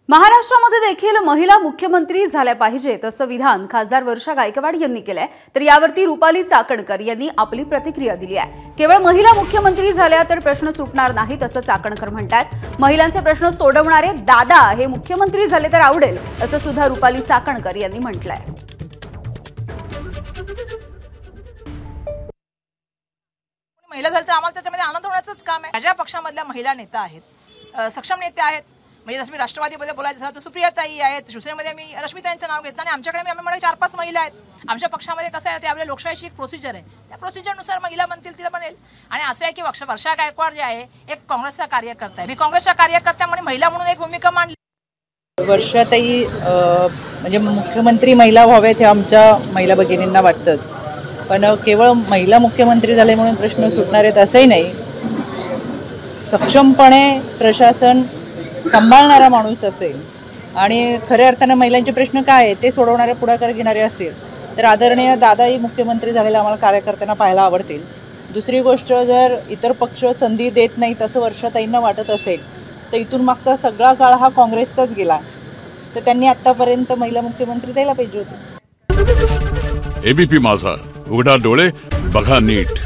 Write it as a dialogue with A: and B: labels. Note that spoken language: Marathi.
A: महाराष्ट्रामध्ये देखील महिला मुख्यमंत्री झाल्या पाहिजेत असं विधान खासदार वर्षा गायकवाड यांनी केलंय। तर यावरती रुपाली चाकणकर यांनी आपली प्रतिक्रिया दिली आहे। केवळ महिला मुख्यमंत्री झाल्या तर प्रश्न सुटणार नाहीत असं चाकणकर म्हणतात। महिलांचे प्रश्न सोडवणारे दादा हे मुख्यमंत्री झाले तर आवडेल असं सुद्धा रुपाली चाकणकर यांनी म्हटलंय।
B: महिला झालं तर आम्हाला त्याच्यामध्ये आनंद होण्याचंच काम आहे। माझ्या पक्षामधल्या महिला नेता आहेत, सक्षम नेते आहेत। म्हणजे जसं मी राष्ट्रवादीमध्ये बोलायचं झालं तर सुप्रियाताई आहेत, शिवसेनेमध्ये मी रश्मिताईंचं नाव घेतलं आणि आमच्याकडे आम्ही म्हणा 4-5 महिला आहेत। आमच्या पक्षामध्ये कसं आहे ते आपल्या लोकशाहीची एक प्रोसिजर आहे, त्या प्रोसिजरनुसार महिला बनतील तिला बनेल। आणि असं आहे की वर्षा गायकवाड जे आहे एक काँग्रेसचा कार्यकर्ता आहे, मी काँग्रेसच्या कार्यकर्त्यामुळे महिला म्हणून एक भूमिका मांडली।
C: वर्षाताई म्हणजे मुख्यमंत्री महिला व्हावेत हे आमच्या महिला भगिनींना वाटतं, पण केवळ महिला मुख्यमंत्री झाले म्हणून प्रश्न सुटणार आहेत असंही नाही। सक्षमपणे प्रशासन सांभाळणारा माणूस असेल आणि खऱ्या अर्थानं महिलांचे प्रश्न काय आहेत ते सोडवणारे पुढाकार घेणारे असतील तर आदरणीय दादाही मुख्यमंत्री झालेला आम्हाला कार्यकर्त्यांना पाहायला आवडतील। दुसरी गोष्ट, जर इतर पक्ष संधी देत नाहीत असं वर्षाताईंना वाटत असेल तर इथून मागचा सगळा काळ हा काँग्रेसचाच गेला, तर त्यांनी आतापर्यंत महिला मुख्यमंत्री द्यायला पाहिजे होते।
D: एबीपी माझा, उघडा डोळे बघा नीट।